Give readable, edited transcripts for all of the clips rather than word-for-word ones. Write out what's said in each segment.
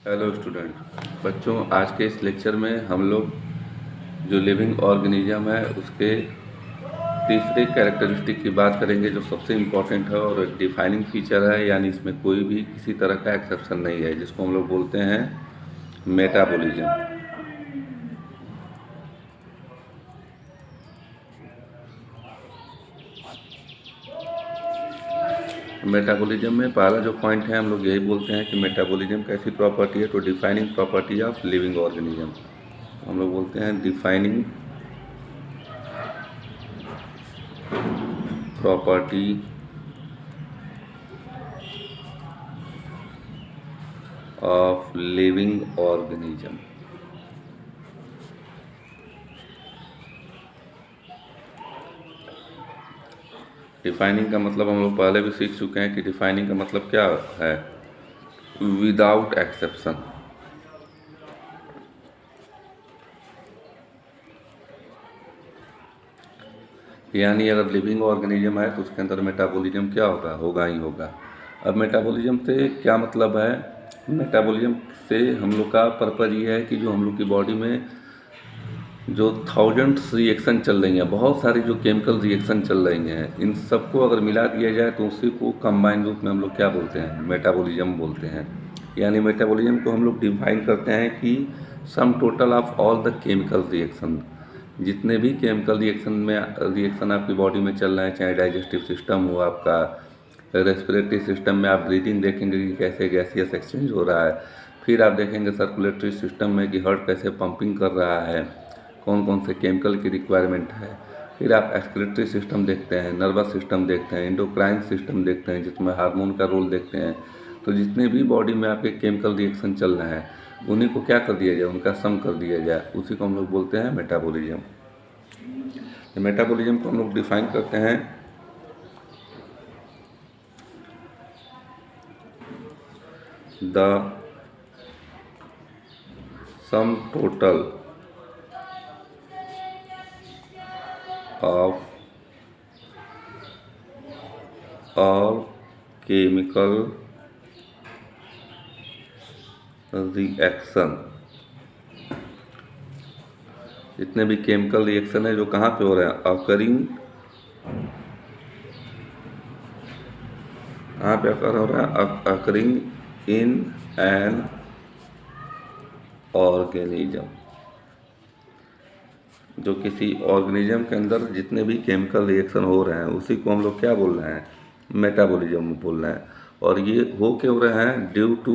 Hello student बच्चों, आज के इस लेक्चर में हम लोग जो लिविंग ऑर्गेनिज्म है उसके तीसरे कैरेक्टरिस्टिक की बात करेंगे, जो सबसे इम्पॉर्टेंट है और एक डिफाइनिंग फीचर है। यानी इसमें कोई भी किसी तरह का एक्सेप्शन नहीं है, जिसको हम लोग बोलते हैं मेटाबॉलिज्म। मेटाबॉलिज्म में पहला जो पॉइंट है, हम लोग यही बोलते हैं कि मेटाबॉलिज्म कैसी प्रॉपर्टी है, तो defining property of living organism. हम लोग बोलते हैं defining property of living organism. Defining का मतलब हम लोग पहले भी सीख चुके हैं कि डिफाइनिंग का मतलब क्या है, विदाउट एक्सेप्शन। यानी अगर लिविंग ऑर्गेनिज्म है तो उसके अंदर मेटाबॉलिज्म क्या होगा, होगा ही होगा। अब मेटाबॉलिज्म से क्या मतलब है? मेटाबॉलिज्म से हम लोग का पर्पज ये है कि जो हम लोग की बॉडी में जो थाउजेंड्स रिएक्शन चल रही हैं, बहुत सारी जो केमिकल रिएक्शन चल रही हैं, इन सबको अगर मिला दिया जाए तो उसी को कंबाइन रूप में हम लोग क्या बोलते हैं, मेटाबॉलिज्म बोलते हैं। यानी मेटाबॉलिज्म को हम लोग डिफाइन करते हैं कि sum total of all the chemical reaction, जितने भी केमिकल रिएक्शन आपकी बॉडी में चल रहे हैं, चाहे डाइजेस्टिव सिस्टम हो आपका, रेस्पिरेटरी सिस्टम में आप ब्रीदिंग देखेंगे कि कैसे गैसियस एक्सचेंज हो रहा है। फिर आप देखेंगे सर्कुलेटरी सिस्टम में कि हार्ट कैसे पंपिंग कर रहा है, कौन कौन से केमिकल की रिक्वायरमेंट है। फिर आप एक्सक्रीटरी सिस्टम देखते हैं, नर्वस सिस्टम देखते हैं, एंडोक्राइन सिस्टम देखते हैं जिसमें हार्मोन का रोल देखते हैं। तो जितने भी बॉडी में आपके केमिकल रिएक्शन चल रहे हैं, उन्हीं को क्या कर दिया जाए, उनका सम कर दिया जाए, उसी को हम लोग बोलते हैं मेटाबॉलिज्म। मेटाबॉलिज्म को हम लोग डिफाइन करते हैं the sum total of all chemical reaction। जितने भी केमिकल रिएक्शन है जो कहाँ पे हो रहे हैं, अकरिंग, कहाँ पे अकर हो रहा है, अकरिंग इन एन ऑर्गेनिज्म। जो किसी ऑर्गेनिज्म के अंदर जितने भी केमिकल रिएक्शन हो रहे हैं उसी को हम लोग क्या बोल रहे हैं, मेटाबॉलिज्म बोल रहे हैं। और ये हो क्यों रहे हैं, due to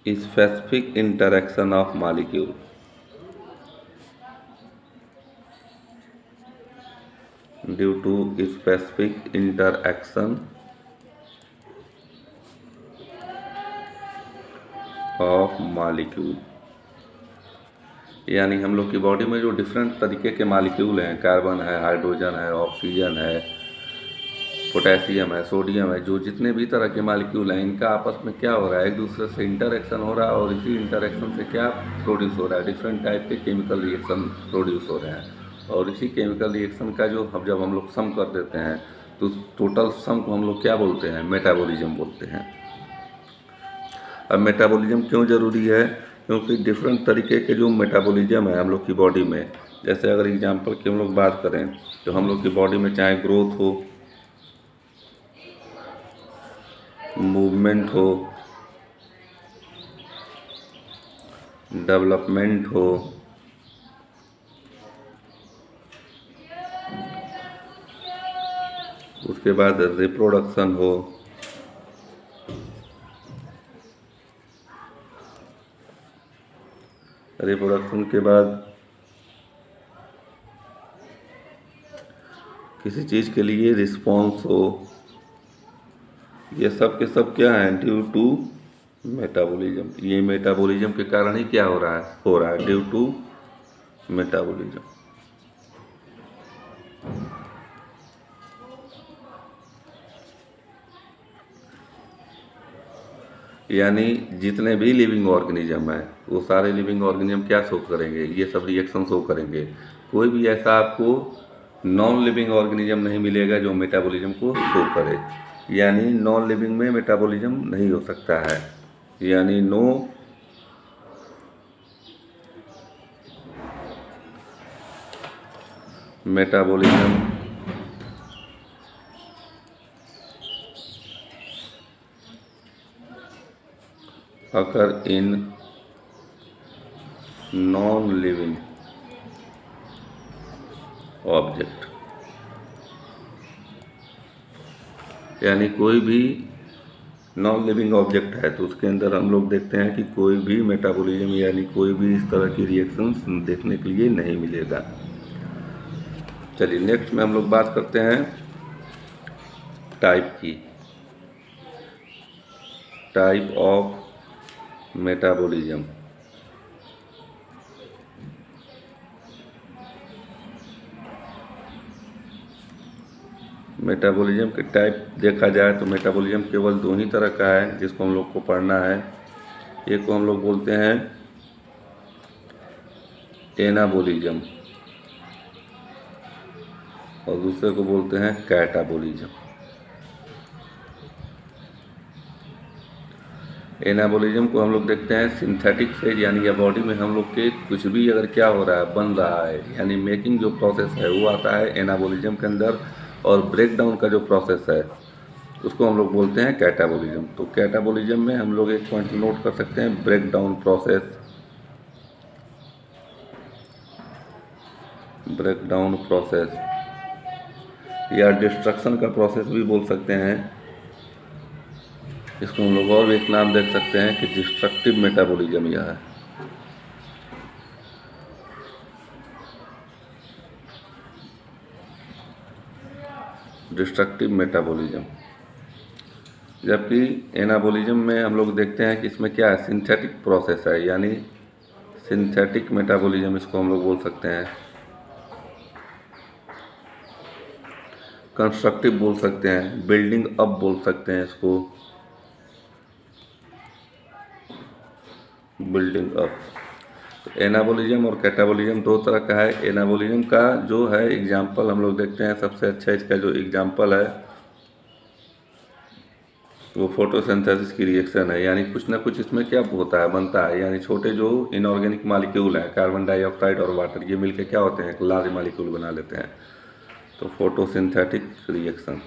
specific interaction of molecule. Due to specific interaction of molecule. यानी हम लोग की बॉडी में जो डिफरेंट तरीके के मॉलिक्यूल हैं, कार्बन है, हाइड्रोजन है, ऑक्सीजन है, पोटेशियम है, सोडियम है, जो जितने भी तरह के मॉलिक्यूल हैं, इनका आपस में क्या हो रहा है, एक दूसरे से इंटरेक्शन हो रहा है। और इसी इंटरेक्शन से क्या प्रोड्यूस हो रहा है, डिफरेंट टाइप के केमिकल रिएक्शन प्रोड्यूस हो रहे हैं। और इसी केमिकल रिएक्शन का जो जब हम लोग सम कर देते हैं तो टोटल सम को हम लोग क्या बोलते हैं, मेटाबॉलिज्म बोलते हैं। अब मेटाबॉलिज्म क्यों ज़रूरी है, क्योंकि डिफरेंट तरीके के जो मेटाबॉलिज्म है हम लोग की बॉडी में, जैसे अगर एग्जांपल की हम लोग बात करें तो हम लोग की बॉडी में चाहे ग्रोथ हो, मूवमेंट हो, डेवलपमेंट हो, उसके बाद रिप्रोडक्शन हो, रिप्रोडक्शन के बाद किसी चीज़ के लिए रिस्पॉन्स हो, ये सब के सब क्या है, ड्यू टू मेटाबॉलिज्म। ये मेटाबॉलिज्म के कारण ही क्या हो रहा है ड्यू टू मेटाबॉलिज्म। यानी जितने भी लिविंग ऑर्गेनिज्म है वो सारे लिविंग ऑर्गेनिज्म क्या शो करेंगे, ये सब रिएक्शन शो करेंगे। कोई भी ऐसा आपको नॉन लिविंग ऑर्गेनिज्म नहीं मिलेगा जो मेटाबॉलिज्म को शो करे, यानी नॉन लिविंग में मेटाबॉलिज्म नहीं हो सकता है, यानी no metabolism occur in non living object, यानी कोई भी नॉन लिविंग ऑब्जेक्ट है तो उसके अंदर हम लोग देखते हैं कि कोई भी मेटाबॉलिज्म यानी कोई भी इस तरह की रिएक्शंस देखने के लिए नहीं मिलेगा। चलिए नेक्स्ट में हम लोग बात करते हैं टाइप की, टाइप ऑफ मेटाबॉलिज्म। मेटाबॉलिज्म के टाइप देखा जाए तो मेटाबॉलिज्म केवल दो ही तरह का है जिसको हम लोग को पढ़ना है। एक को हम लोग बोलते हैं एनाबॉलिज्म और दूसरे को बोलते हैं कैटाबॉलिज्म। एनाबॉलिज्म को हम लोग देखते हैं सिंथेटिक फेज, यानी या बॉडी में हम लोग के कुछ भी अगर क्या हो रहा है, बन रहा है, यानी मेकिंग जो प्रोसेस है वो आता है एनाबॉलिज्म के अंदर, और ब्रेक डाउन का जो प्रोसेस है उसको हम लोग बोलते हैं कैटाबॉलिज्म। तो कैटाबॉलिज्म में हम लोग एक पॉइंट नोट कर सकते हैं, break down process, break down process या डिस्ट्रक्शन का प्रोसेस भी बोल सकते हैं। इसको हम लोग और एक नाम देख सकते हैं कि डिस्ट्रक्टिव मेटाबॉलिज्म यह है। डिस्ट्रक्टिव मेटाबॉलिज्म, जबकि एनाबॉलिज्म में हम लोग देखते हैं कि इसमें क्या है, सिंथेटिक प्रोसेस है, यानी सिंथेटिक मेटाबॉलिज्म इसको हम लोग बोल सकते हैं। कंस्ट्रक्टिव बोल सकते हैं, बिल्डिंग अप बोल सकते हैं इसको, बिल्डिंग अप। तो एनाबॉलिज्म और कैटाबॉलिज्म दो तरह का है। एनाबॉलिज्म का जो है एग्जाम्पल हम लोग देखते हैं, सबसे अच्छा इसका जो एग्जाम्पल है वो फोटोसिंथेसिस की रिएक्शन है, यानी कुछ ना कुछ इसमें क्या होता है, बनता है, यानी छोटे जो इनऑर्गेनिक मॉलिक्यूल हैं, कार्बन डाइऑक्साइड और वाटर, ये मिलके क्या होते हैं, एक लार्ज मॉलिक्यूल बना लेते हैं। तो फोटोसिंथेटिक रिएक्शन।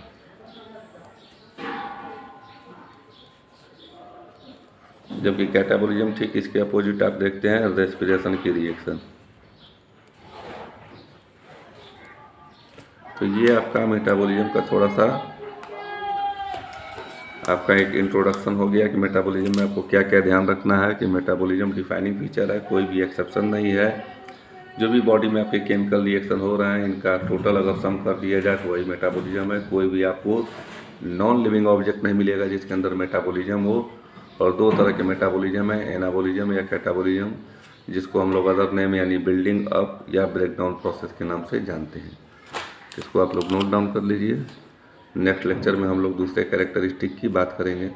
जबकि कैटाबॉलिज्म ठीक इसके अपोजिट आप देखते हैं, रेस्पिरेशन की रिएक्शन। तो ये आपका मेटाबॉलिज्म का थोड़ा सा आपका एक इंट्रोडक्शन हो गया कि मेटाबॉलिज्म में आपको क्या क्या ध्यान रखना है, कि मेटाबॉलिज्म डिफाइनिंग फीचर है, कोई भी एक्सेप्शन नहीं है। जो भी बॉडी में आपके केमिकल रिएक्शन हो रहे हैं इनका टोटल अगर सम कर दिया जाए तो वही मेटाबॉलिज्म है। कोई भी आपको नॉन लिविंग ऑब्जेक्ट नहीं मिलेगा जिसके अंदर मेटाबॉलिज्म हो। और दो तरह के मेटाबॉलिज्म है, एनाबॉलिज्म या कैटाबॉलिज्म, जिसको हम लोग अदर नेम यानी बिल्डिंग अप या ब्रेक डाउन प्रोसेस के नाम से जानते हैं। इसको आप लोग नोट डाउन कर लीजिए। नेक्स्ट लेक्चर में हम लोग दूसरे कैरेक्टरिस्टिक की बात करेंगे।